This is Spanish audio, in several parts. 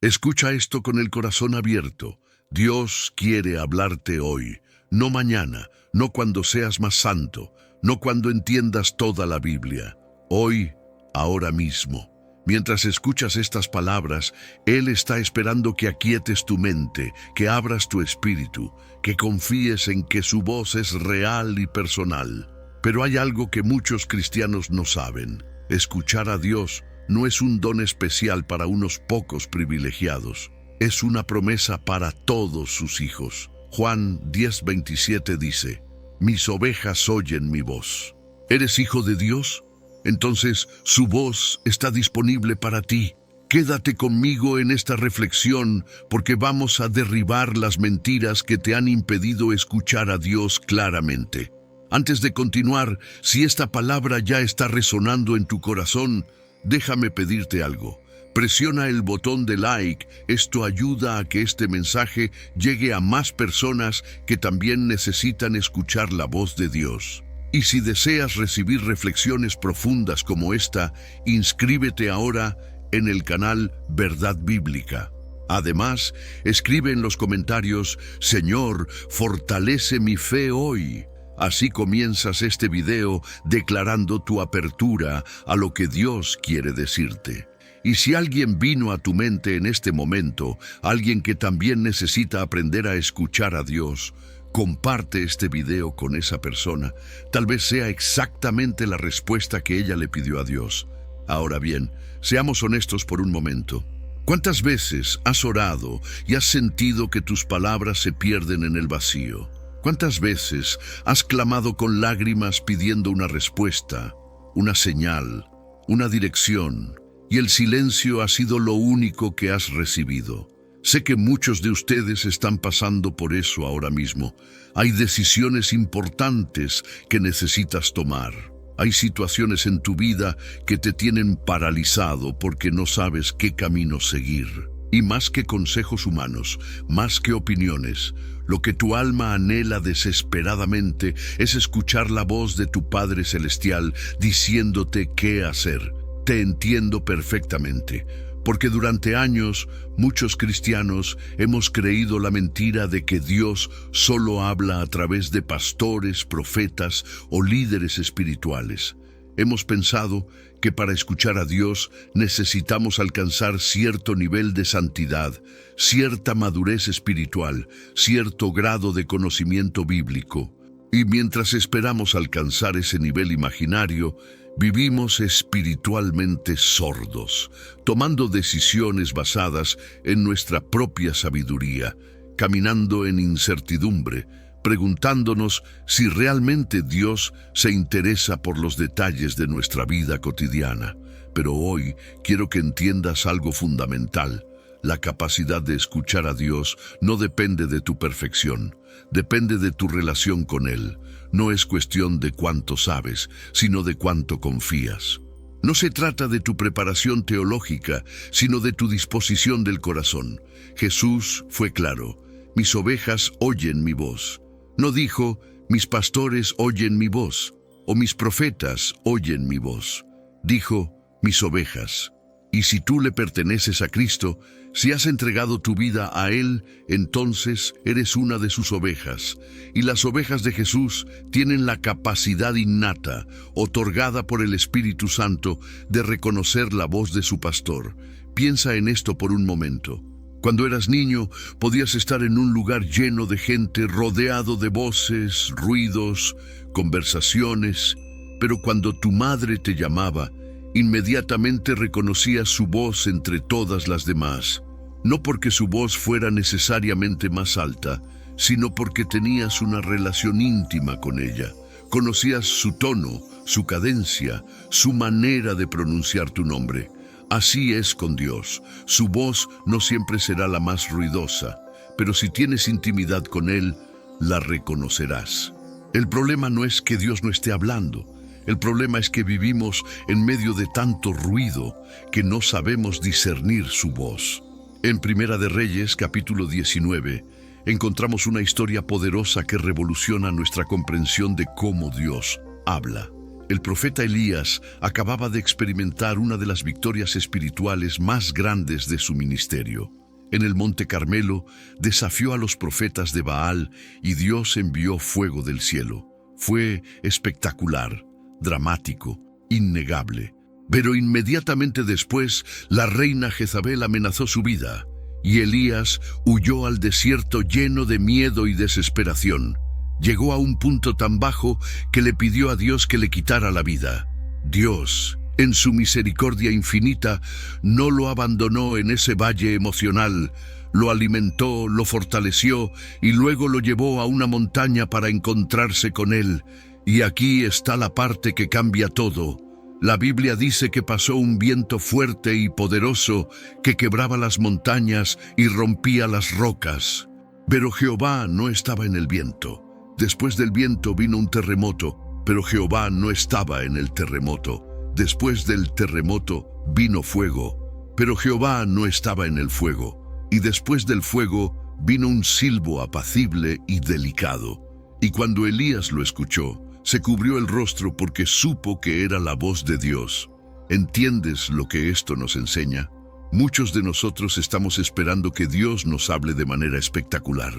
Escucha esto con el corazón abierto. Dios quiere hablarte hoy, no mañana, no cuando seas más santo, no cuando entiendas toda la Biblia. Hoy, ahora mismo. Mientras escuchas estas palabras, Él está esperando que aquietes tu mente, que abras tu espíritu, que confíes en que su voz es real y personal. Pero hay algo que muchos cristianos no saben. Escuchar a Dios no es un don especial para unos pocos privilegiados. Es una promesa para todos sus hijos. Juan 10:27 dice: «Mis ovejas oyen mi voz». ¿Eres hijo de Dios? Entonces su voz está disponible para ti. Quédate conmigo en esta reflexión porque vamos a derribar las mentiras que te han impedido escuchar a Dios claramente. Antes de continuar, si esta palabra ya está resonando en tu corazón, déjame pedirte algo. Presiona el botón de like. Esto ayuda a que este mensaje llegue a más personas que también necesitan escuchar la voz de Dios. Y si deseas recibir reflexiones profundas como esta, inscríbete ahora en el canal Verdad Bíblica. Además, escribe en los comentarios: «Señor, fortalece mi fe hoy». Así comienzas este video declarando tu apertura a lo que Dios quiere decirte. Y si alguien vino a tu mente en este momento, alguien que también necesita aprender a escuchar a Dios, comparte este video con esa persona. Tal vez sea exactamente la respuesta que ella le pidió a Dios. Ahora bien, seamos honestos por un momento. ¿Cuántas veces has orado y has sentido que tus palabras se pierden en el vacío? ¿Cuántas veces has clamado con lágrimas pidiendo una respuesta, una señal, una dirección, y el silencio ha sido lo único que has recibido? Sé que muchos de ustedes están pasando por eso ahora mismo. Hay decisiones importantes que necesitas tomar. Hay situaciones en tu vida que te tienen paralizado porque no sabes qué camino seguir. Y más que consejos humanos, más que opiniones, lo que tu alma anhela desesperadamente es escuchar la voz de tu Padre Celestial diciéndote qué hacer. Te entiendo perfectamente, porque durante años muchos cristianos hemos creído la mentira de que Dios solo habla a través de pastores, profetas o líderes espirituales. Hemos pensado que para escuchar a Dios necesitamos alcanzar cierto nivel de santidad, cierta madurez espiritual, cierto grado de conocimiento bíblico. Y mientras esperamos alcanzar ese nivel imaginario, vivimos espiritualmente sordos, tomando decisiones basadas en nuestra propia sabiduría, caminando en incertidumbre, preguntándonos si realmente Dios se interesa por los detalles de nuestra vida cotidiana. Pero hoy quiero que entiendas algo fundamental. La capacidad de escuchar a Dios no depende de tu perfección, depende de tu relación con Él. No es cuestión de cuánto sabes, sino de cuánto confías. No se trata de tu preparación teológica, sino de tu disposición del corazón. Jesús fue claro: «Mis ovejas oyen mi voz». No dijo: «Mis pastores oyen mi voz» o «mis profetas oyen mi voz». Dijo: «mis ovejas». Y si tú le perteneces a Cristo, si has entregado tu vida a Él, entonces eres una de sus ovejas. Y las ovejas de Jesús tienen la capacidad innata, otorgada por el Espíritu Santo, de reconocer la voz de su pastor. Piensa en esto por un momento. Cuando eras niño, podías estar en un lugar lleno de gente, rodeado de voces, ruidos, conversaciones, pero cuando tu madre te llamaba, inmediatamente reconocías su voz entre todas las demás. No porque su voz fuera necesariamente más alta, sino porque tenías una relación íntima con ella. Conocías su tono, su cadencia, su manera de pronunciar tu nombre. Así es con Dios. Su voz no siempre será la más ruidosa, pero si tienes intimidad con Él, la reconocerás. El problema no es que Dios no esté hablando. El problema es que vivimos en medio de tanto ruido que no sabemos discernir su voz. En Primera de Reyes, capítulo 19, encontramos una historia poderosa que revoluciona nuestra comprensión de cómo Dios habla. El profeta Elías acababa de experimentar una de las victorias espirituales más grandes de su ministerio. En el Monte Carmelo desafió a los profetas de Baal y Dios envió fuego del cielo. Fue espectacular, dramático, innegable. Pero inmediatamente después, la reina Jezabel amenazó su vida, y Elías huyó al desierto lleno de miedo y desesperación. Llegó a un punto tan bajo que le pidió a Dios que le quitara la vida. Dios, en su misericordia infinita, no lo abandonó en ese valle emocional. Lo alimentó, lo fortaleció y luego lo llevó a una montaña para encontrarse con él. Y aquí está la parte que cambia todo. La Biblia dice que pasó un viento fuerte y poderoso que quebraba las montañas y rompía las rocas. Pero Jehová no estaba en el viento. Después del viento vino un terremoto, pero Jehová no estaba en el terremoto. Después del terremoto vino fuego, pero Jehová no estaba en el fuego. Y después del fuego vino un silbo apacible y delicado. Y cuando Elías lo escuchó, se cubrió el rostro porque supo que era la voz de Dios. ¿Entiendes lo que esto nos enseña? Muchos de nosotros estamos esperando que Dios nos hable de manera espectacular.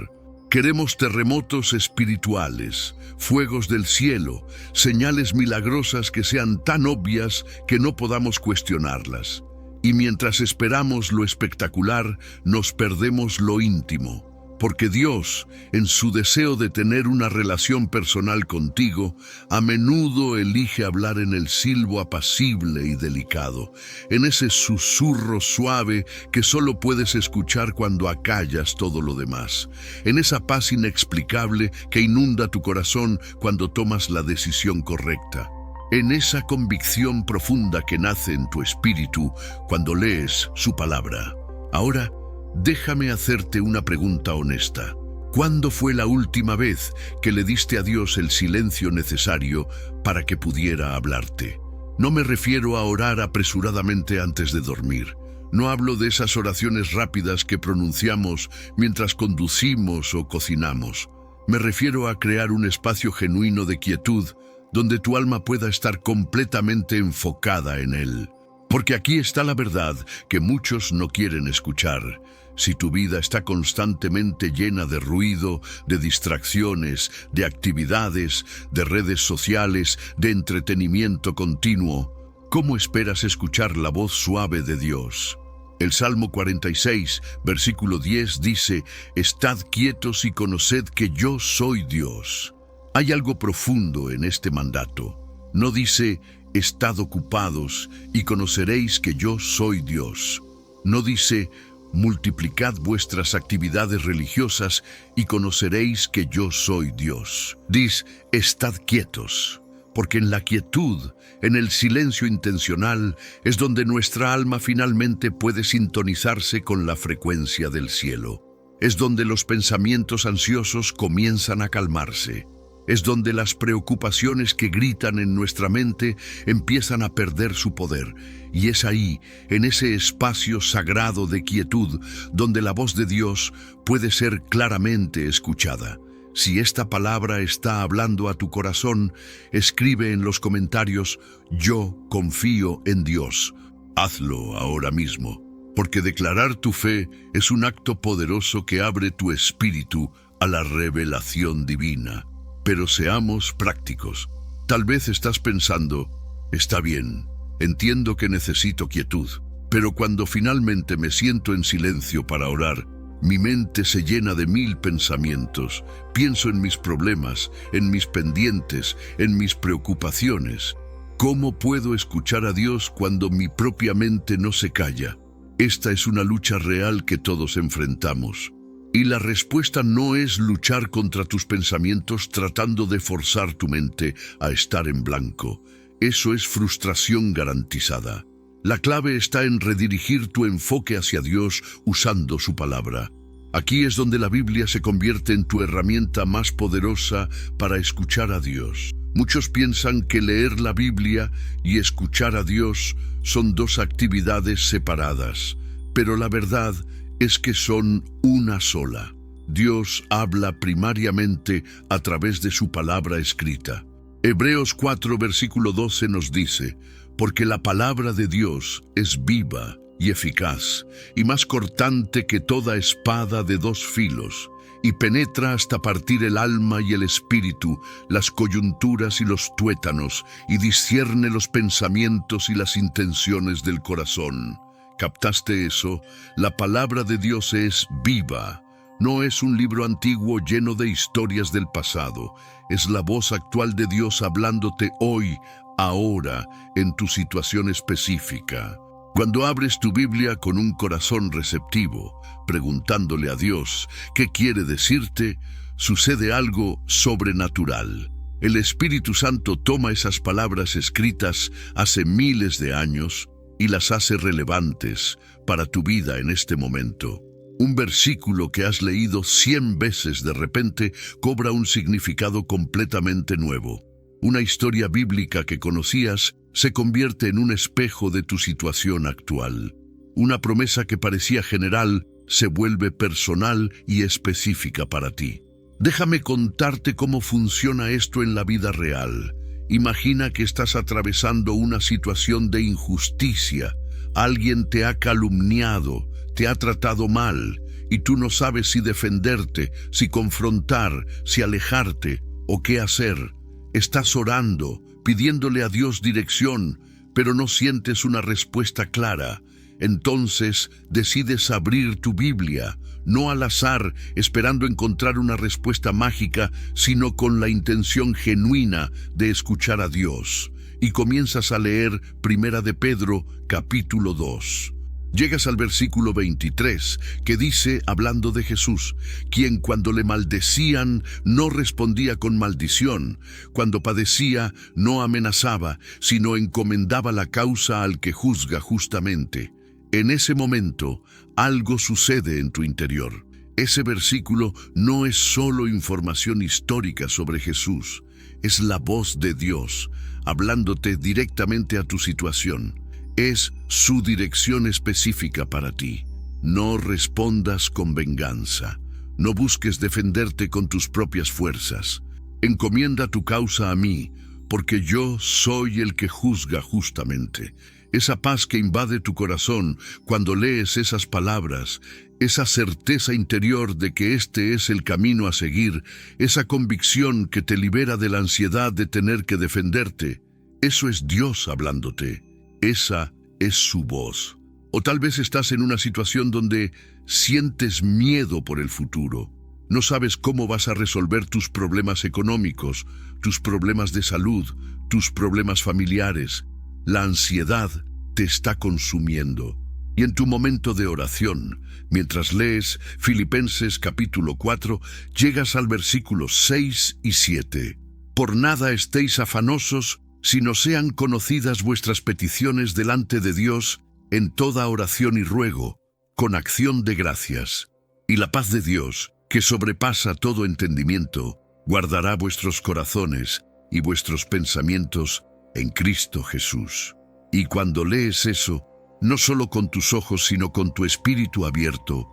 Queremos terremotos espirituales, fuegos del cielo, señales milagrosas que sean tan obvias que no podamos cuestionarlas. Y mientras esperamos lo espectacular, nos perdemos lo íntimo. Porque Dios, en su deseo de tener una relación personal contigo, a menudo elige hablar en el silbo apacible y delicado, en ese susurro suave que solo puedes escuchar cuando acallas todo lo demás, en esa paz inexplicable que inunda tu corazón cuando tomas la decisión correcta, en esa convicción profunda que nace en tu espíritu cuando lees su palabra. Ahora, déjame hacerte una pregunta honesta. ¿Cuándo fue la última vez que le diste a Dios el silencio necesario para que pudiera hablarte? No me refiero a orar apresuradamente antes de dormir. No hablo de esas oraciones rápidas que pronunciamos mientras conducimos o cocinamos. Me refiero a crear un espacio genuino de quietud donde tu alma pueda estar completamente enfocada en Él. Porque aquí está la verdad que muchos no quieren escuchar. Si tu vida está constantemente llena de ruido, de distracciones, de actividades, de redes sociales, de entretenimiento continuo, ¿cómo esperas escuchar la voz suave de Dios? El Salmo 46, versículo 10 dice: «Estad quietos y conoced que yo soy Dios». Hay algo profundo en este mandato. No dice: «Estad ocupados y conoceréis que yo soy Dios». No dice: «Multiplicad vuestras actividades religiosas y conoceréis que yo soy Dios». Dice: «Estad quietos», porque en la quietud, en el silencio intencional, es donde nuestra alma finalmente puede sintonizarse con la frecuencia del cielo. Es donde los pensamientos ansiosos comienzan a calmarse. Es donde las preocupaciones que gritan en nuestra mente empiezan a perder su poder. Y es ahí, en ese espacio sagrado de quietud, donde la voz de Dios puede ser claramente escuchada. Si esta palabra está hablando a tu corazón, escribe en los comentarios: «Yo confío en Dios». Hazlo ahora mismo, porque declarar tu fe es un acto poderoso que abre tu espíritu a la revelación divina. Pero seamos prácticos. Tal vez estás pensando: «Está bien, entiendo que necesito quietud, pero cuando finalmente me siento en silencio para orar, mi mente se llena de 1000 pensamientos. Pienso en mis problemas, en mis pendientes, en mis preocupaciones. ¿Cómo puedo escuchar a Dios cuando mi propia mente no se calla?». Esta es una lucha real que todos enfrentamos. Y la respuesta no es luchar contra tus pensamientos tratando de forzar tu mente a estar en blanco. Eso es frustración garantizada. La clave está en redirigir tu enfoque hacia Dios usando su palabra. Aquí es donde la Biblia se convierte en tu herramienta más poderosa para escuchar a Dios. Muchos piensan que leer la Biblia y escuchar a Dios son dos actividades separadas, pero la verdad es que son una sola. Dios habla primariamente a través de su palabra escrita. Hebreos 4, versículo 12 nos dice, porque la palabra de Dios es viva y eficaz, y más cortante que toda espada de dos filos, y penetra hasta partir el alma y el espíritu, las coyunturas y los tuétanos, y discierne los pensamientos y las intenciones del corazón. ¿Captaste eso? La palabra de Dios es viva. No es un libro antiguo lleno de historias del pasado. Es la voz actual de Dios hablándote hoy, ahora, en tu situación específica. Cuando abres tu Biblia con un corazón receptivo, preguntándole a Dios qué quiere decirte, sucede algo sobrenatural. El Espíritu Santo toma esas palabras escritas hace miles de años y las hace relevantes para tu vida en este momento. Un versículo que has leído 100 veces de repente cobra un significado completamente nuevo. Una historia bíblica que conocías se convierte en un espejo de tu situación actual. Una promesa que parecía general se vuelve personal y específica para ti. Déjame contarte cómo funciona esto en la vida real. Imagina que estás atravesando una situación de injusticia. Alguien te ha calumniado, te ha tratado mal, y tú no sabes si defenderte, si confrontar, si alejarte o qué hacer. Estás orando, pidiéndole a Dios dirección, pero no sientes una respuesta clara. Entonces decides abrir tu Biblia, no al azar, esperando encontrar una respuesta mágica, sino con la intención genuina de escuchar a Dios. Y comienzas a leer Primera de Pedro, capítulo 2. Llegas al versículo 23, que dice, hablando de Jesús, quien cuando le maldecían no respondía con maldición, cuando padecía no amenazaba, sino encomendaba la causa al que juzga justamente. En ese momento, algo sucede en tu interior. Ese versículo no es solo información histórica sobre Jesús, es la voz de Dios, hablándote directamente a tu situación. Es su dirección específica para ti. No respondas con venganza. No busques defenderte con tus propias fuerzas. Encomienda tu causa a mí, porque yo soy el que juzga justamente. Esa paz que invade tu corazón cuando lees esas palabras, esa certeza interior de que este es el camino a seguir, esa convicción que te libera de la ansiedad de tener que defenderte, eso es Dios hablándote. Esa es su voz. O tal vez estás en una situación donde sientes miedo por el futuro. No sabes cómo vas a resolver tus problemas económicos, tus problemas de salud, tus problemas familiares. La ansiedad te está consumiendo. Y en tu momento de oración, mientras lees Filipenses capítulo 4, llegas al versículo 6 y 7. Por nada estéis afanosos, sino sean conocidas vuestras peticiones delante de Dios en toda oración y ruego, con acción de gracias. Y la paz de Dios, que sobrepasa todo entendimiento, guardará vuestros corazones y vuestros pensamientos en Cristo Jesús. Y cuando lees eso, no solo con tus ojos, sino con tu espíritu abierto,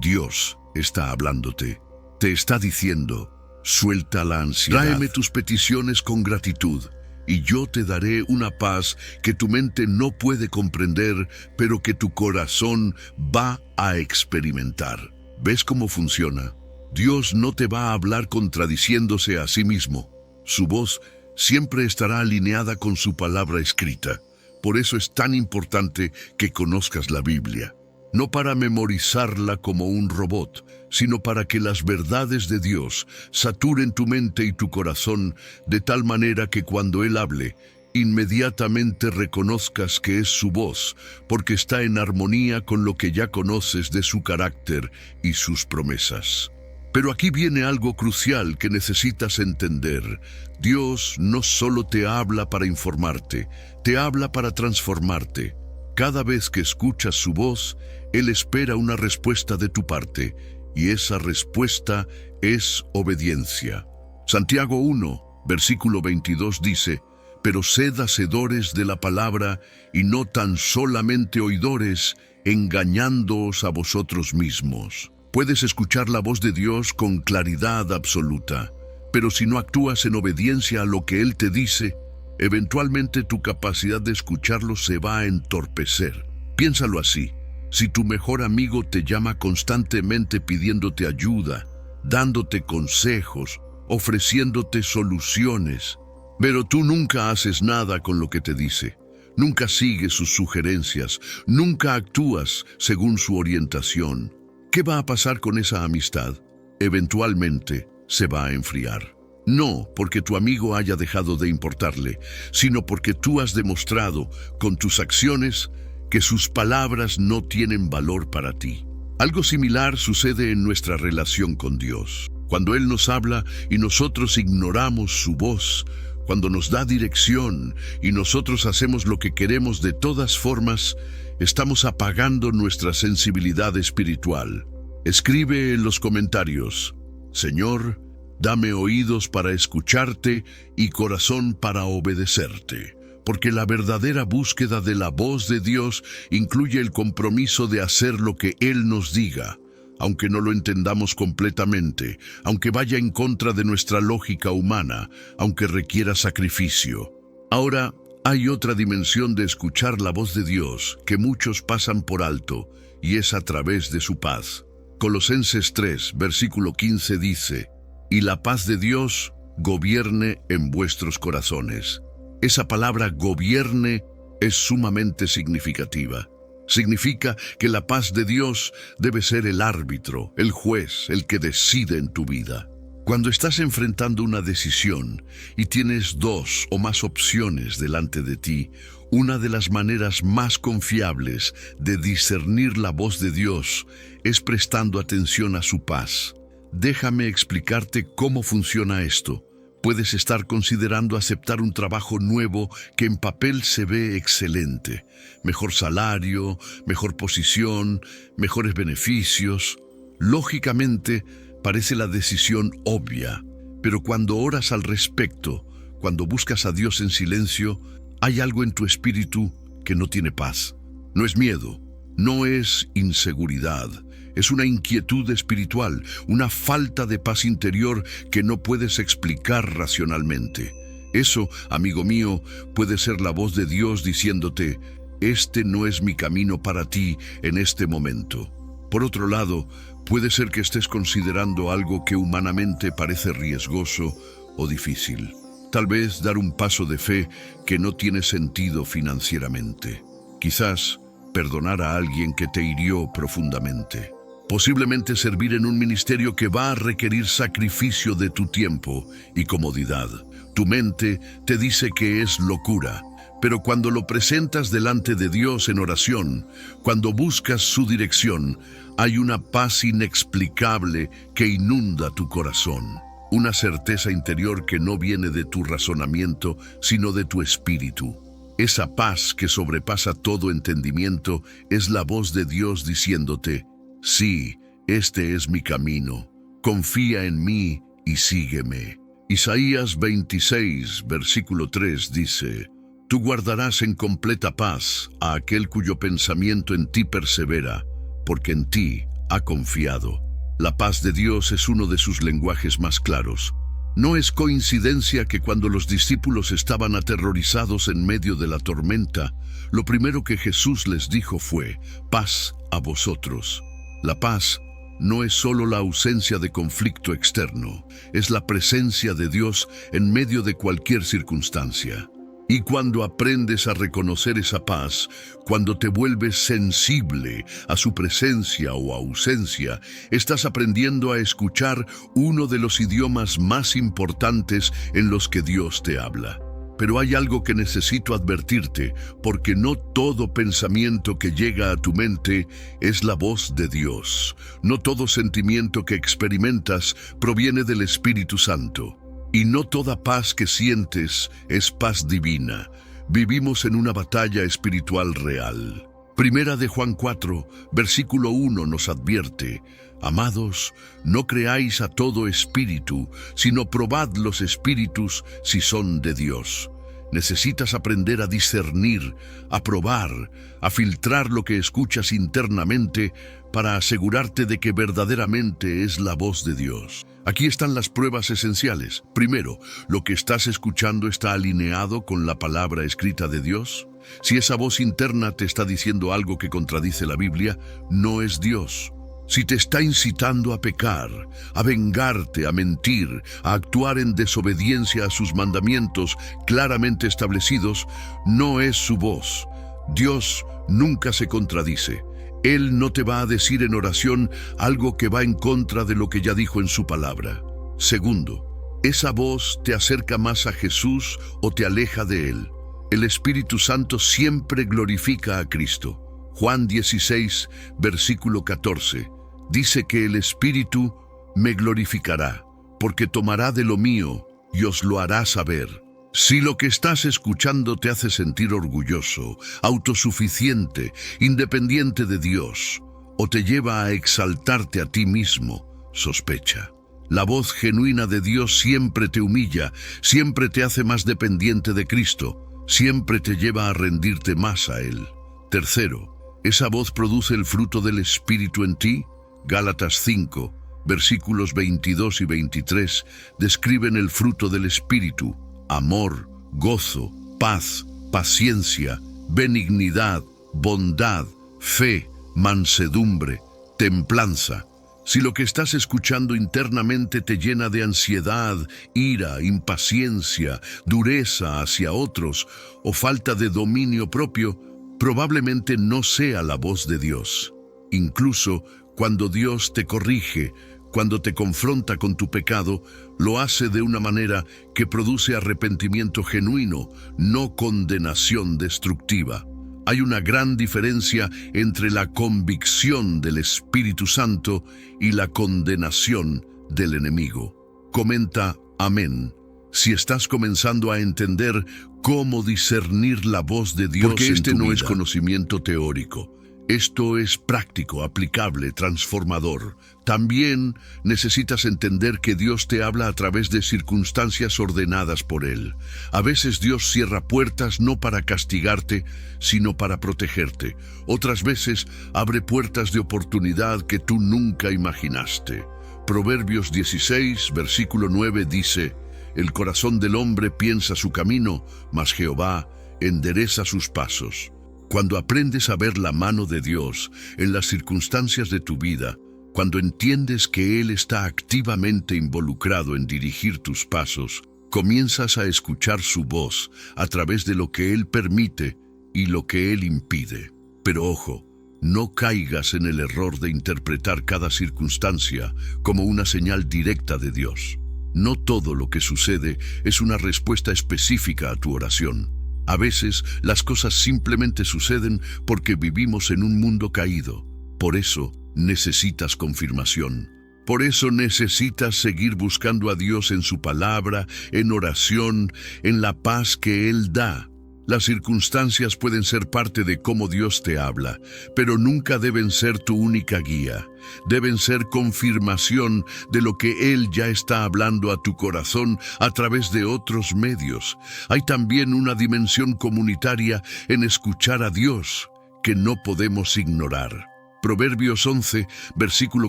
Dios está hablándote. Te está diciendo, suelta la ansiedad. Tráeme tus peticiones con gratitud, y yo te daré una paz que tu mente no puede comprender, pero que tu corazón va a experimentar. ¿Ves cómo funciona? Dios no te va a hablar contradiciéndose a sí mismo. Su voz siempre estará alineada con su palabra escrita. Por eso es tan importante que conozcas la Biblia. No para memorizarla como un robot, sino para que las verdades de Dios saturen tu mente y tu corazón de tal manera que cuando Él hable, inmediatamente reconozcas que es su voz, porque está en armonía con lo que ya conoces de su carácter y sus promesas. Pero aquí viene algo crucial que necesitas entender. Dios no solo te habla para informarte, te habla para transformarte. Cada vez que escuchas su voz, Él espera una respuesta de tu parte, y esa respuesta es obediencia. Santiago 1, versículo 22 dice, pero sed hacedores de la palabra, y no tan solamente oidores, engañándoos a vosotros mismos. Puedes escuchar la voz de Dios con claridad absoluta. pero si no actúas en obediencia a lo que Él te dice, eventualmente tu capacidad de escucharlo se va a entorpecer. Piénsalo así: si tu mejor amigo te llama constantemente pidiéndote ayuda, dándote consejos, ofreciéndote soluciones, pero tú nunca haces nada con lo que te dice, nunca sigues sus sugerencias, nunca actúas según su orientación, ¿qué va a pasar con esa amistad? Eventualmente se va a enfriar. No porque tu amigo haya dejado de importarle, sino porque tú has demostrado con tus acciones que sus palabras no tienen valor para ti. Algo similar sucede en nuestra relación con Dios. Cuando Él nos habla y nosotros ignoramos su voz, cuando nos da dirección y nosotros hacemos lo que queremos de todas formas, estamos apagando nuestra sensibilidad espiritual. Escribe en los comentarios: Señor, dame oídos para escucharte y corazón para obedecerte, porque la verdadera búsqueda de la voz de Dios incluye el compromiso de hacer lo que Él nos diga, aunque no lo entendamos completamente, aunque vaya en contra de nuestra lógica humana, aunque requiera sacrificio. Ahora, hay otra dimensión de escuchar la voz de Dios que muchos pasan por alto, y es a través de su paz. Colosenses 3, versículo 15 dice: y la paz de Dios gobierne en vuestros corazones. Esa palabra gobierne es sumamente significativa. Significa que la paz de Dios debe ser el árbitro, el juez, el que decide en tu vida. Cuando estás enfrentando una decisión y tienes dos o más opciones delante de ti, una de las maneras más confiables de discernir la voz de Dios es prestando atención a su paz. Déjame explicarte cómo funciona esto. Puedes estar considerando aceptar un trabajo nuevo que en papel se ve excelente. Mejor salario, mejor posición, mejores beneficios. Lógicamente, parece la decisión obvia, pero cuando oras al respecto, cuando buscas a Dios en silencio, hay algo en tu espíritu que no tiene paz. No es miedo, no es inseguridad. Es una inquietud espiritual, una falta de paz interior que no puedes explicar racionalmente. Eso, amigo mío, puede ser la voz de Dios diciéndote: este no es mi camino para ti en este momento. Por otro lado, puede ser que estés considerando algo que humanamente parece riesgoso o difícil. Tal vez dar un paso de fe que no tiene sentido financieramente. Quizás perdonar a alguien que te hirió profundamente. Posiblemente servir en un ministerio que va a requerir sacrificio de tu tiempo y comodidad. Tu mente te dice que es locura, pero cuando lo presentas delante de Dios en oración, cuando buscas su dirección, hay una paz inexplicable que inunda tu corazón. Una certeza interior que no viene de tu razonamiento, sino de tu espíritu. Esa paz que sobrepasa todo entendimiento es la voz de Dios diciéndote: sí, este es mi camino. Confía en mí y sígueme. Isaías 26, versículo 3 dice: tú guardarás en completa paz a aquel cuyo pensamiento en ti persevera, porque en ti ha confiado. La paz de Dios es uno de sus lenguajes más claros. No es coincidencia que cuando los discípulos estaban aterrorizados en medio de la tormenta, lo primero que Jesús les dijo fue: paz a vosotros. La paz no es solo la ausencia de conflicto externo, es la presencia de Dios en medio de cualquier circunstancia. Y cuando aprendes a reconocer esa paz, cuando te vuelves sensible a su presencia o ausencia, estás aprendiendo a escuchar uno de los idiomas más importantes en los que Dios te habla. Pero hay algo que necesito advertirte, porque no todo pensamiento que llega a tu mente es la voz de Dios. No todo sentimiento que experimentas proviene del Espíritu Santo. Y no toda paz que sientes es paz divina. Vivimos en una batalla espiritual real. Primera de Juan 4, versículo 1 nos advierte: amados, no creáis a todo espíritu, sino probad los espíritus si son de Dios. Necesitas aprender a discernir, a probar, a filtrar lo que escuchas internamente para asegurarte de que verdaderamente es la voz de Dios. Aquí están las pruebas esenciales. Primero, ¿lo que estás escuchando está alineado con la palabra escrita de Dios? Si esa voz interna te está diciendo algo que contradice la Biblia, no es Dios. Si te está incitando a pecar, a vengarte, a mentir, a actuar en desobediencia a sus mandamientos claramente establecidos, no es su voz. Dios nunca se contradice. Él no te va a decir en oración algo que va en contra de lo que ya dijo en su palabra. Segundo, ¿esa voz te acerca más a Jesús o te aleja de Él? El Espíritu Santo siempre glorifica a Cristo. Juan 16, versículo 14. Dice que el Espíritu me glorificará, porque tomará de lo mío y os lo hará saber. Si lo que estás escuchando te hace sentir orgulloso, autosuficiente, independiente de Dios, o te lleva a exaltarte a ti mismo, sospecha. La voz genuina de Dios siempre te humilla, siempre te hace más dependiente de Cristo, siempre te lleva a rendirte más a Él. Tercero, ¿esa voz produce el fruto del Espíritu en ti? Gálatas 5, versículos 22 y 23 describen el fruto del Espíritu: amor, gozo, paz, paciencia, benignidad, bondad, fe, mansedumbre, templanza. Si lo que estás escuchando internamente te llena de ansiedad, ira, impaciencia, dureza hacia otros o falta de dominio propio, probablemente no sea la voz de Dios. Incluso cuando Dios te corrige, cuando te confronta con tu pecado, lo hace de una manera que produce arrepentimiento genuino, no condenación destructiva. Hay una gran diferencia entre la convicción del Espíritu Santo y la condenación del enemigo. Comenta amén si estás comenzando a entender cómo discernir la voz de Dios. Porque este no es conocimiento teórico. Esto es práctico, aplicable, transformador. También necesitas entender que Dios te habla a través de circunstancias ordenadas por Él. A veces Dios cierra puertas no para castigarte, sino para protegerte. Otras veces abre puertas de oportunidad que tú nunca imaginaste. Proverbios 16, versículo 9 dice: el corazón del hombre piensa su camino, mas Jehová endereza sus pasos. Cuando aprendes a ver la mano de Dios en las circunstancias de tu vida, cuando entiendes que Él está activamente involucrado en dirigir tus pasos, comienzas a escuchar su voz a través de lo que Él permite y lo que Él impide. Pero ojo, no caigas en el error de interpretar cada circunstancia como una señal directa de Dios. No todo lo que sucede es una respuesta específica a tu oración. A veces las cosas simplemente suceden porque vivimos en un mundo caído. Por eso necesitas confirmación. Por eso necesitas seguir buscando a Dios en su palabra, en oración, en la paz que Él da. Las circunstancias pueden ser parte de cómo Dios te habla, pero nunca deben ser tu única guía. Deben ser confirmación de lo que Él ya está hablando a tu corazón a través de otros medios. Hay también una dimensión comunitaria en escuchar a Dios que no podemos ignorar. Proverbios 11, versículo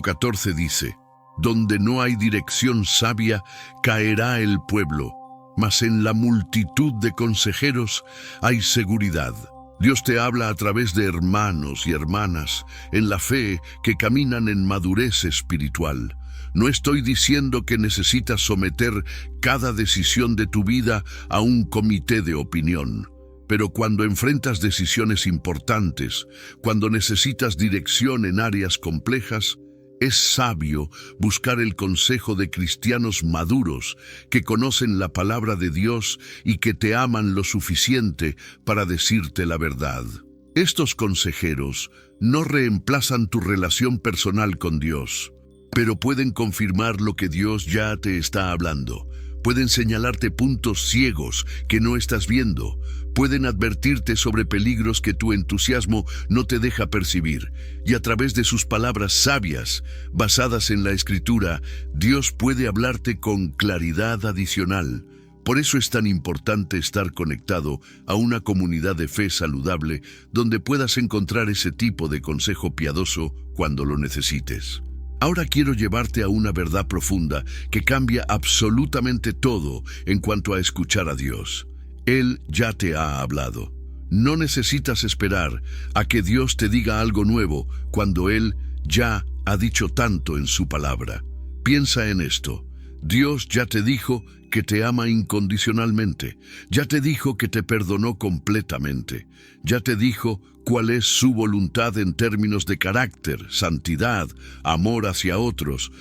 14 dice: donde no hay dirección sabia, caerá el pueblo, mas en la multitud de consejeros hay seguridad. Dios te habla a través de hermanos y hermanas en la fe que caminan en madurez espiritual. No estoy diciendo que necesitas someter cada decisión de tu vida a un comité de opinión. Pero cuando enfrentas decisiones importantes, cuando necesitas dirección en áreas complejas, es sabio buscar el consejo de cristianos maduros que conocen la palabra de Dios y que te aman lo suficiente para decirte la verdad. Estos consejeros no reemplazan tu relación personal con Dios, pero pueden confirmar lo que Dios ya te está hablando. Pueden señalarte puntos ciegos que no estás viendo. Pueden advertirte sobre peligros que tu entusiasmo no te deja percibir. Y a través de sus palabras sabias, basadas en la Escritura, Dios puede hablarte con claridad adicional Por eso es tan importante estar conectado a una comunidad de fe saludable donde puedas encontrar ese tipo de consejo piadoso cuando lo necesites. Ahora quiero llevarte a una verdad profunda que cambia absolutamente todo en cuanto a escuchar a Dios. Él ya te ha hablado. No necesitas esperar a que Dios te diga algo nuevo cuando Él ya ha dicho tanto en su palabra. Piensa en esto. Dios ya te dijo que te ama incondicionalmente. Ya te dijo que te perdonó completamente. Ya te dijo cuál es su voluntad en términos de carácter, santidad, amor hacia otros,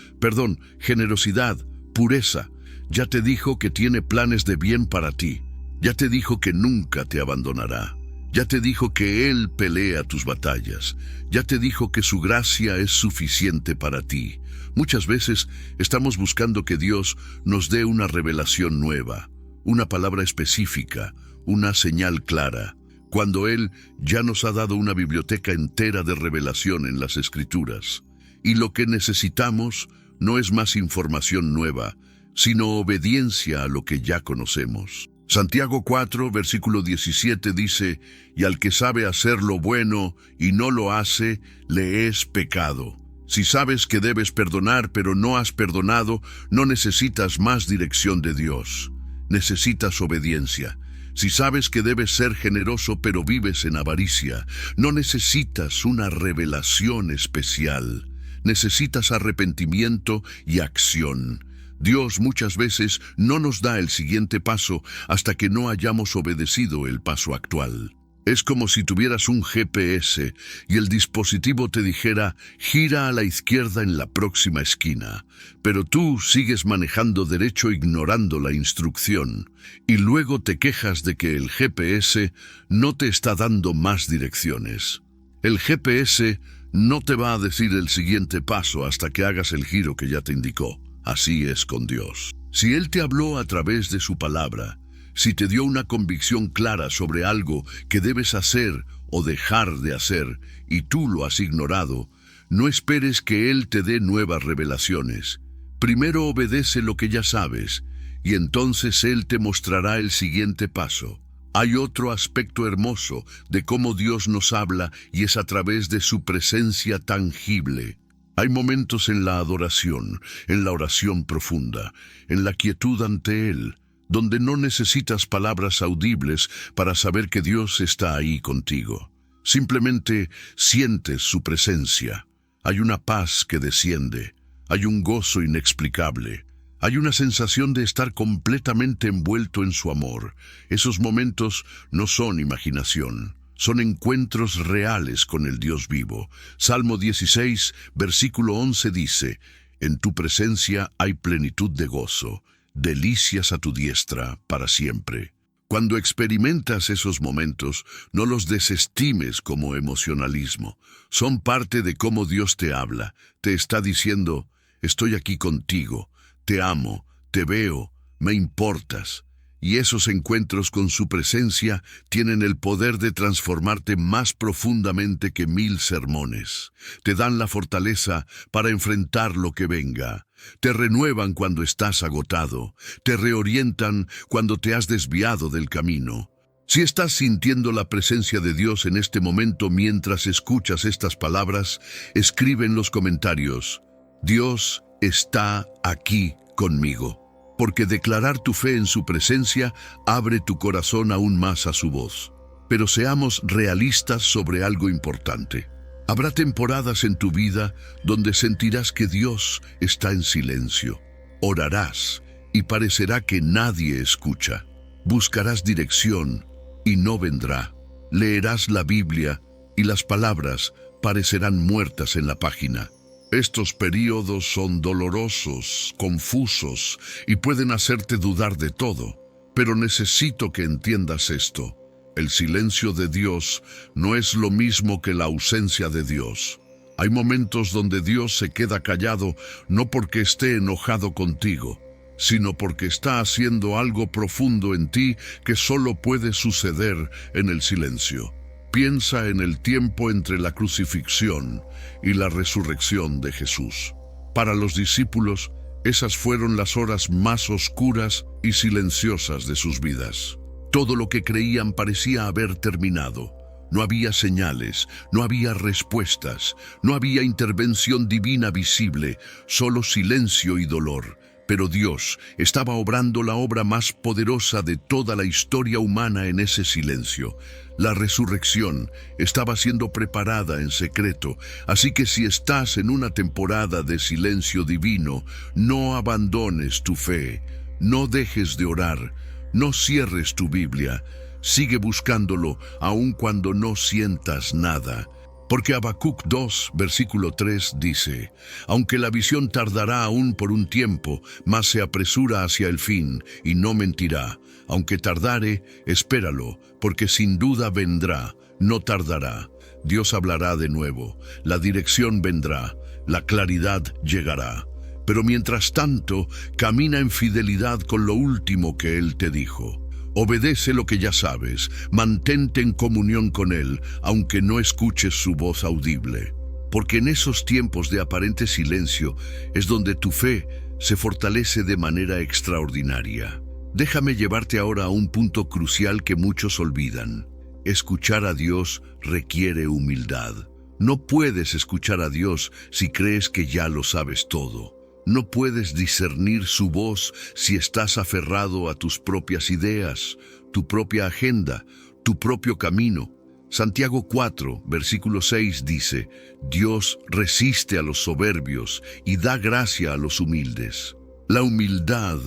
generosidad, pureza. Ya te dijo que tiene planes de bien para ti. Ya te dijo que nunca te abandonará. Ya te dijo que Él pelea tus batallas. Ya te dijo que su gracia es suficiente para ti. Muchas veces estamos buscando que Dios nos dé una revelación nueva, una palabra específica, una señal clara, cuando Él ya nos ha dado una biblioteca entera de revelación en las Escrituras. Y lo que necesitamos no es más información nueva, sino obediencia a lo que ya conocemos. Santiago 4, versículo 17 dice, «Y al que sabe hacer lo bueno y no lo hace, le es pecado». Si sabes que debes perdonar pero no has perdonado, no necesitas más dirección de Dios. Necesitas obediencia. Si sabes que debes ser generoso pero vives en avaricia, no necesitas una revelación especial. Necesitas arrepentimiento y acción. Dios muchas veces no nos da el siguiente paso hasta que no hayamos obedecido el paso actual. Es como si tuvieras un GPS y el dispositivo te dijera, gira a la izquierda en la próxima esquina, pero tú sigues manejando derecho ignorando la instrucción, y luego te quejas de que el GPS no te está dando más direcciones. El GPS no te va a decir el siguiente paso hasta que hagas el giro que ya te indicó. Así es con Dios. Si Él te habló a través de su palabra, si te dio una convicción clara sobre algo que debes hacer o dejar de hacer y tú lo has ignorado, no esperes que Él te dé nuevas revelaciones. Primero obedece lo que ya sabes y entonces Él te mostrará el siguiente paso. Hay otro aspecto hermoso de cómo Dios nos habla y es a través de su presencia tangible. Hay momentos en la adoración, en la oración profunda, en la quietud ante Él, donde no necesitas palabras audibles para saber que Dios está ahí contigo. Simplemente sientes su presencia. Hay una paz que desciende, hay un gozo inexplicable, hay una sensación de estar completamente envuelto en su amor. Esos momentos no son imaginación, son encuentros reales con el Dios vivo. Salmo 16, versículo 11 dice, «En tu presencia hay plenitud de gozo, delicias a tu diestra para siempre». Cuando experimentas esos momentos, no los desestimes como emocionalismo. Son parte de cómo Dios te habla. Te está diciendo, estoy aquí contigo, te amo, te veo, me importas. Y esos encuentros con su presencia tienen el poder de transformarte más profundamente que 1000 sermones. Te dan la fortaleza para enfrentar lo que venga. Te renuevan cuando estás agotado. Te reorientan cuando te has desviado del camino. Si estás sintiendo la presencia de Dios en este momento mientras escuchas estas palabras, escribe en los comentarios, «Dios está aquí conmigo». Porque declarar tu fe en su presencia abre tu corazón aún más a su voz. Pero seamos realistas sobre algo importante. Habrá temporadas en tu vida donde sentirás que Dios está en silencio. Orarás y parecerá que nadie escucha. Buscarás dirección y no vendrá. Leerás la Biblia y las palabras parecerán muertas en la página. Estos períodos son dolorosos, confusos y pueden hacerte dudar de todo. Pero necesito que entiendas esto. El silencio de Dios no es lo mismo que la ausencia de Dios. Hay momentos donde Dios se queda callado no porque esté enojado contigo, sino porque está haciendo algo profundo en ti que solo puede suceder en el silencio. Piensa en el tiempo entre la crucifixión y la resurrección de Jesús. Para los discípulos, Esas fueron las horas más oscuras y silenciosas de sus vidas. Todo lo que creían parecía haber terminado. No había señales, no había respuestas, no había intervención divina visible, solo silencio y dolor. Pero Dios estaba obrando la obra más poderosa de toda la historia humana en ese silencio. La resurrección estaba siendo preparada en secreto, así que si estás en una temporada de silencio divino, no abandones tu fe, no dejes de orar, no cierres tu Biblia, sigue buscándolo aun cuando no sientas nada. Porque Habacuc 2, versículo 3 dice, aunque la visión tardará aún por un tiempo, mas se apresura hacia el fin, y no mentirá. Aunque tardare, espéralo, porque sin duda vendrá, no tardará. Dios hablará de nuevo, la dirección vendrá, la claridad llegará. Pero mientras tanto, camina en fidelidad con lo último que Él te dijo. Obedece lo que ya sabes, mantente en comunión con Él, aunque no escuches su voz audible. Porque en esos tiempos de aparente silencio es donde tu fe se fortalece de manera extraordinaria. Déjame llevarte ahora a un punto crucial que muchos olvidan. Escuchar a Dios requiere humildad. No puedes escuchar a Dios si crees que ya lo sabes todo. No puedes discernir su voz si estás aferrado a tus propias ideas, tu propia agenda, tu propio camino. Santiago 4, versículo 6 dice, Dios resiste a los soberbios y da gracia a los humildes. La humildad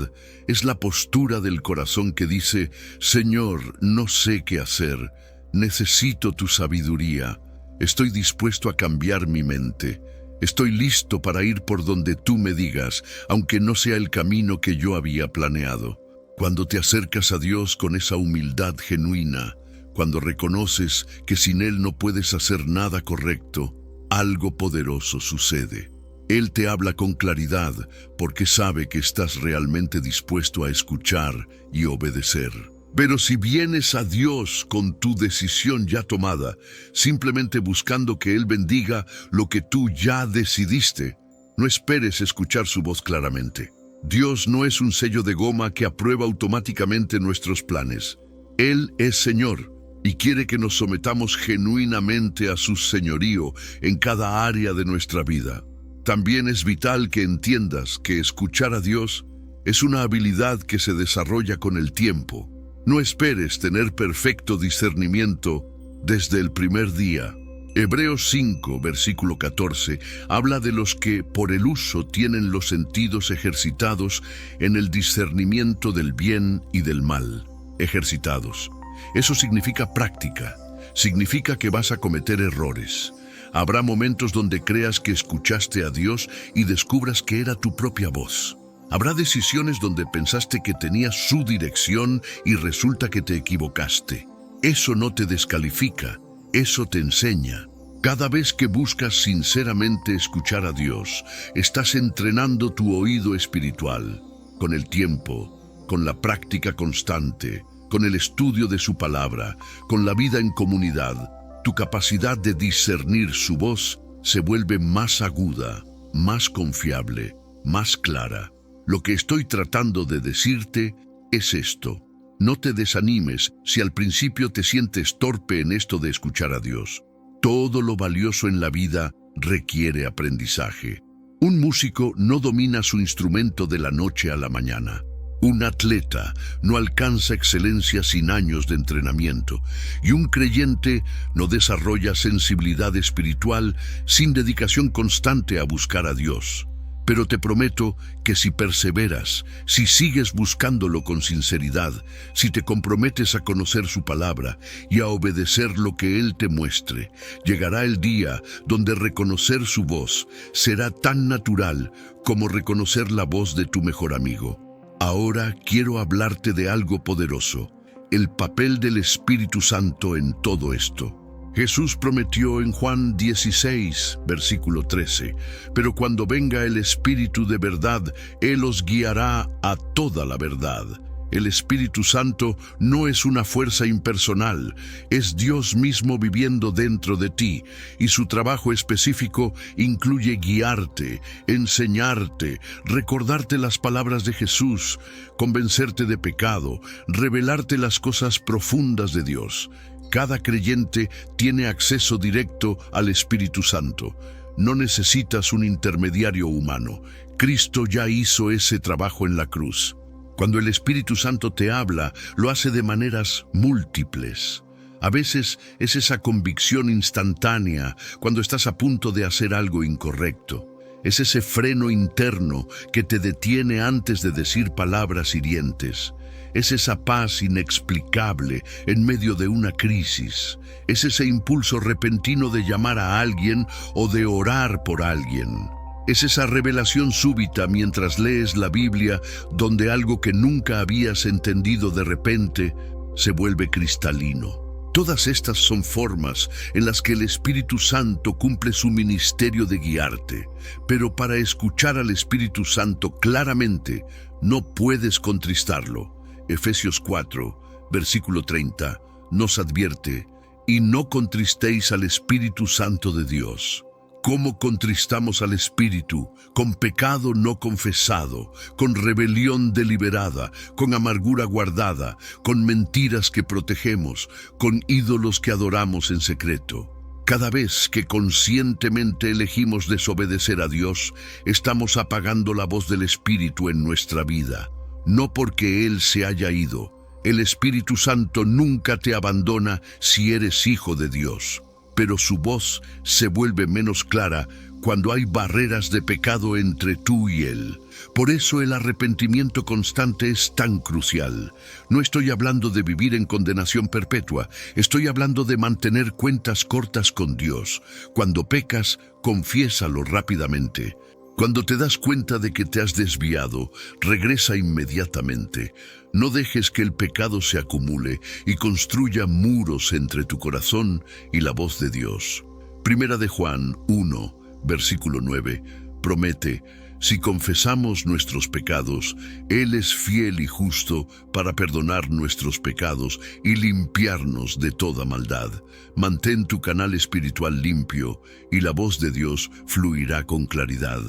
es la postura del corazón que dice, Señor, no sé qué hacer, necesito tu sabiduría, estoy dispuesto a cambiar mi mente. Estoy listo para ir por donde tú me digas, aunque no sea el camino que yo había planeado. Cuando te acercas a Dios con esa humildad genuina, cuando reconoces que sin Él no puedes hacer nada correcto, algo poderoso sucede. Él te habla con claridad porque sabe que estás realmente dispuesto a escuchar y obedecer. Pero si vienes a Dios con tu decisión ya tomada, simplemente buscando que Él bendiga lo que tú ya decidiste, no esperes escuchar su voz claramente. Dios no es un sello de goma que aprueba automáticamente nuestros planes. Él es Señor y quiere que nos sometamos genuinamente a su señorío en cada área de nuestra vida. También es vital que entiendas que escuchar a Dios es una habilidad que se desarrolla con el tiempo. No esperes tener perfecto discernimiento desde el primer día. Hebreos 5, versículo 14, habla de los que por el uso tienen los sentidos ejercitados en el discernimiento del bien y del mal. Ejercitados. Eso significa práctica. Significa que vas a cometer errores. Habrá momentos donde creas que escuchaste a Dios y descubras que era tu propia voz. Habrá decisiones donde pensaste que tenías su dirección y resulta que te equivocaste. Eso no te descalifica, eso te enseña. Cada vez que buscas sinceramente escuchar a Dios, estás entrenando tu oído espiritual. Con el tiempo, con la práctica constante, con el estudio de su palabra, con la vida en comunidad, tu capacidad de discernir su voz se vuelve más aguda, más confiable, más clara. Lo que estoy tratando de decirte es esto. No te desanimes si al principio te sientes torpe en esto de escuchar a Dios. Todo lo valioso en la vida requiere aprendizaje. Un músico no domina su instrumento de la noche a la mañana. Un atleta no alcanza excelencia sin años de entrenamiento. Y un creyente no desarrolla sensibilidad espiritual sin dedicación constante a buscar a Dios. Pero te prometo que si perseveras, si sigues buscándolo con sinceridad, si te comprometes a conocer su palabra y a obedecer lo que Él te muestre, llegará el día donde reconocer su voz será tan natural como reconocer la voz de tu mejor amigo. Ahora quiero hablarte de algo poderoso, el papel del Espíritu Santo en todo esto. Jesús prometió en Juan 16, versículo 13, pero cuando venga el Espíritu de verdad, Él os guiará a toda la verdad. El Espíritu Santo no es una fuerza impersonal, es Dios mismo viviendo dentro de ti, y su trabajo específico incluye guiarte, enseñarte, recordarte las palabras de Jesús, convencerte de pecado, revelarte las cosas profundas de Dios. Cada creyente tiene acceso directo al Espíritu Santo. No necesitas un intermediario humano. Cristo ya hizo ese trabajo en la cruz. Cuando el Espíritu Santo te habla, lo hace de maneras múltiples. A veces es esa convicción instantánea cuando estás a punto de hacer algo incorrecto. Es ese freno interno que te detiene antes de decir palabras hirientes. Es esa paz inexplicable en medio de una crisis. Es ese impulso repentino de llamar a alguien o de orar por alguien. Es esa revelación súbita mientras lees la Biblia, donde algo que nunca habías entendido de repente se vuelve cristalino. Todas estas son formas en las que el Espíritu Santo cumple su ministerio de guiarte. Pero para escuchar al Espíritu Santo claramente, no puedes contristarlo. Efesios 4, versículo 30, nos advierte: y no contristéis al Espíritu Santo de Dios. ¿Cómo contristamos al Espíritu? Con pecado no confesado, con rebelión deliberada, con amargura guardada, con mentiras que protegemos, con ídolos que adoramos en secreto. Cada vez que conscientemente elegimos desobedecer a Dios, estamos apagando la voz del Espíritu en nuestra vida. No porque Él se haya ido. El Espíritu Santo nunca te abandona si eres hijo de Dios. Pero su voz se vuelve menos clara cuando hay barreras de pecado entre tú y Él. Por eso el arrepentimiento constante es tan crucial. No estoy hablando de vivir en condenación perpetua, estoy hablando de mantener cuentas cortas con Dios. Cuando pecas, confiésalo rápidamente. Cuando te das cuenta de que te has desviado, regresa inmediatamente. No dejes que el pecado se acumule y construya muros entre tu corazón y la voz de Dios. Primera de Juan 1, versículo 9, promete: si confesamos nuestros pecados, Él es fiel y justo para perdonar nuestros pecados y limpiarnos de toda maldad. Mantén tu canal espiritual limpio y la voz de Dios fluirá con claridad.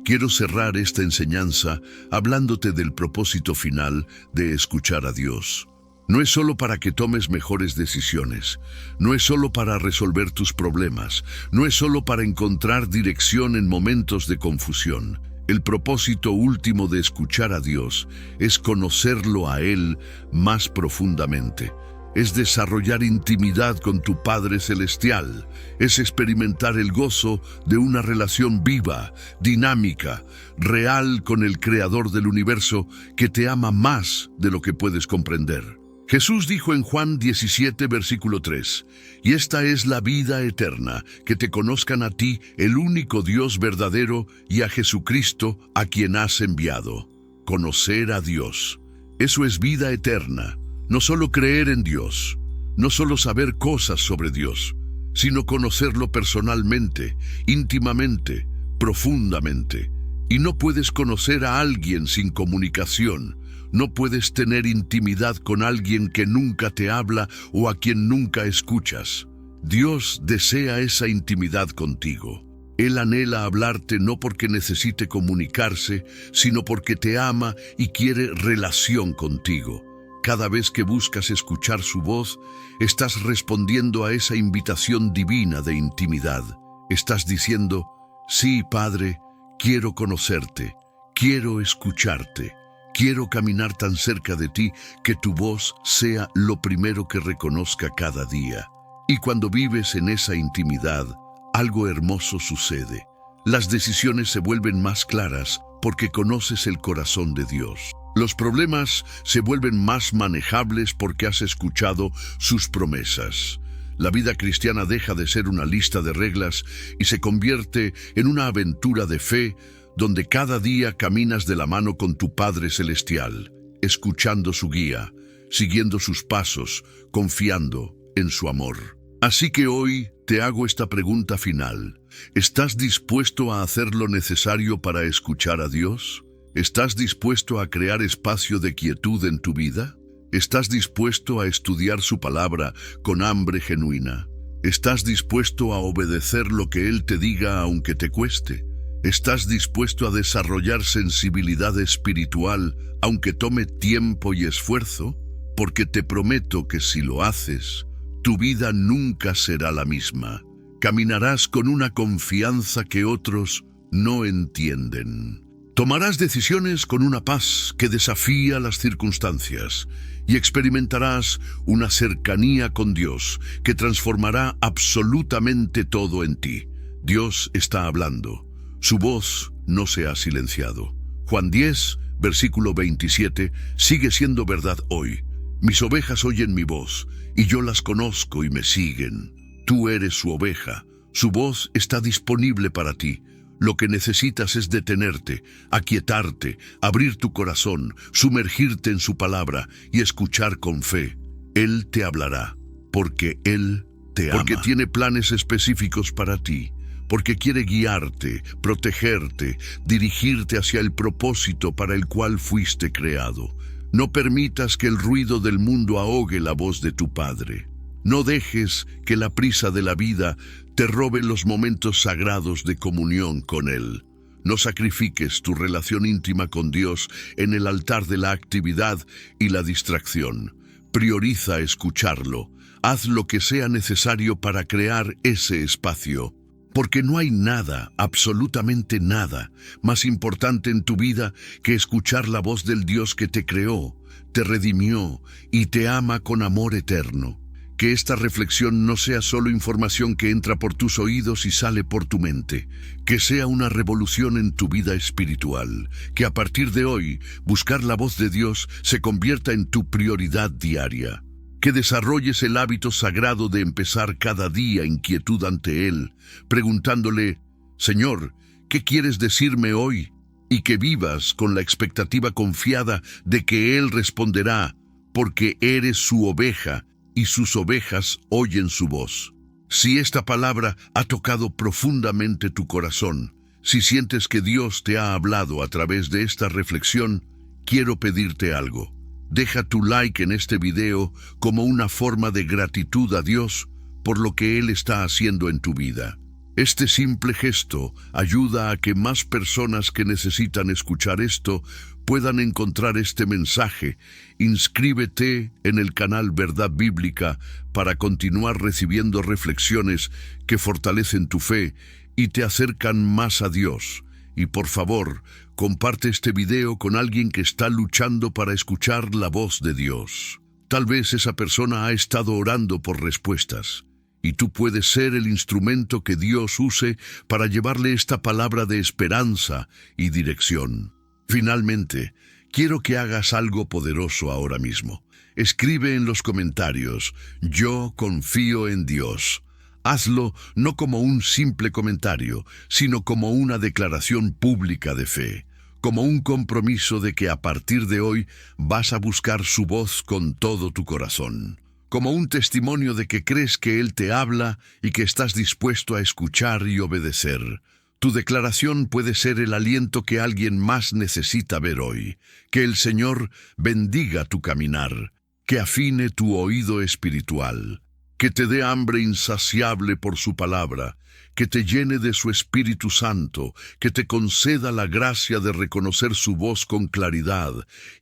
Quiero cerrar esta enseñanza hablándote del propósito final de escuchar a Dios. No es solo para que tomes mejores decisiones, no es solo para resolver tus problemas, no es solo para encontrar dirección en momentos de confusión. El propósito último de escuchar a Dios es conocerlo a Él más profundamente. Es desarrollar intimidad con tu Padre Celestial. Es experimentar el gozo de una relación viva, dinámica, real con el Creador del universo que te ama más de lo que puedes comprender. Jesús dijo en Juan 17, versículo 3, y esta es la vida eterna, que te conozcan a ti, el único Dios verdadero, y a Jesucristo, a quien has enviado. Conocer a Dios. Eso es vida eterna. No solo creer en Dios, no solo saber cosas sobre Dios, sino conocerlo personalmente, íntimamente, profundamente. Y no puedes conocer a alguien sin comunicación. No puedes tener intimidad con alguien que nunca te habla o a quien nunca escuchas. Dios desea esa intimidad contigo. Él anhela hablarte no porque necesite comunicarse, sino porque te ama y quiere relación contigo. Cada vez que buscas escuchar su voz, estás respondiendo a esa invitación divina de intimidad. Estás diciendo: sí, Padre, quiero conocerte, quiero escucharte. Quiero caminar tan cerca de ti que tu voz sea lo primero que reconozca cada día. Y cuando vives en esa intimidad, algo hermoso sucede. Las decisiones se vuelven más claras porque conoces el corazón de Dios. Los problemas se vuelven más manejables porque has escuchado sus promesas. La vida cristiana deja de ser una lista de reglas y se convierte en una aventura de fe donde cada día caminas de la mano con tu Padre Celestial, escuchando su guía, siguiendo sus pasos, confiando en su amor. Así que hoy te hago esta pregunta final. ¿Estás dispuesto a hacer lo necesario para escuchar a Dios? ¿Estás dispuesto a crear espacio de quietud en tu vida? ¿Estás dispuesto a estudiar su palabra con hambre genuina? ¿Estás dispuesto a obedecer lo que Él te diga aunque te cueste? ¿Estás dispuesto a desarrollar sensibilidad espiritual aunque tome tiempo y esfuerzo? Porque te prometo que si lo haces, tu vida nunca será la misma. Caminarás con una confianza que otros no entienden. Tomarás decisiones con una paz que desafía las circunstancias y experimentarás una cercanía con Dios que transformará absolutamente todo en ti. Dios está hablando. Su voz no se ha silenciado. Juan 10, versículo 27, sigue siendo verdad hoy. Mis ovejas oyen mi voz, y yo las conozco y me siguen. Tú eres su oveja. Su voz está disponible para ti. Lo que necesitas es detenerte, aquietarte, abrir tu corazón, sumergirte en su palabra y escuchar con fe. Él te hablará, porque Él te ama. Porque tiene planes específicos para ti. Porque quiere guiarte, protegerte, dirigirte hacia el propósito para el cual fuiste creado. No permitas que el ruido del mundo ahogue la voz de tu Padre. No dejes que la prisa de la vida te robe los momentos sagrados de comunión con Él. No sacrifiques tu relación íntima con Dios en el altar de la actividad y la distracción. Prioriza escucharlo. Haz lo que sea necesario para crear ese espacio. Porque no hay nada, absolutamente nada, más importante en tu vida que escuchar la voz del Dios que te creó, te redimió y te ama con amor eterno. Que esta reflexión no sea solo información que entra por tus oídos y sale por tu mente. Que sea una revolución en tu vida espiritual. Que a partir de hoy, buscar la voz de Dios se convierta en tu prioridad diaria. Que desarrolles el hábito sagrado de empezar cada día en quietud ante Él, preguntándole, Señor, ¿qué quieres decirme hoy? Y que vivas con la expectativa confiada de que Él responderá, porque eres su oveja y sus ovejas oyen su voz. Si esta palabra ha tocado profundamente tu corazón, si sientes que Dios te ha hablado a través de esta reflexión, quiero pedirte algo. Deja tu like en este video como una forma de gratitud a Dios por lo que Él está haciendo en tu vida. Este simple gesto ayuda a que más personas que necesitan escuchar esto puedan encontrar este mensaje. Inscríbete en el canal Verdad Bíblica para continuar recibiendo reflexiones que fortalecen tu fe y te acercan más a Dios. Y por favor, comparte este video con alguien que está luchando para escuchar la voz de Dios. Tal vez esa persona ha estado orando por respuestas, y tú puedes ser el instrumento que Dios use para llevarle esta palabra de esperanza y dirección. Finalmente, quiero que hagas algo poderoso ahora mismo. Escribe en los comentarios, yo confío en Dios. Hazlo no como un simple comentario, sino como una declaración pública de fe, como un compromiso de que a partir de hoy vas a buscar su voz con todo tu corazón, como un testimonio de que crees que Él te habla y que estás dispuesto a escuchar y obedecer. Tu declaración puede ser el aliento que alguien más necesita ver hoy. Que el Señor bendiga tu caminar, que afine tu oído espiritual, que te dé hambre insaciable por su palabra, que te llene de su Espíritu Santo, que te conceda la gracia de reconocer su voz con claridad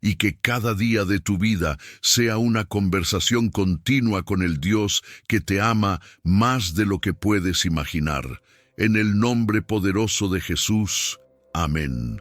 y que cada día de tu vida sea una conversación continua con el Dios que te ama más de lo que puedes imaginar. En el nombre poderoso de Jesús. Amén.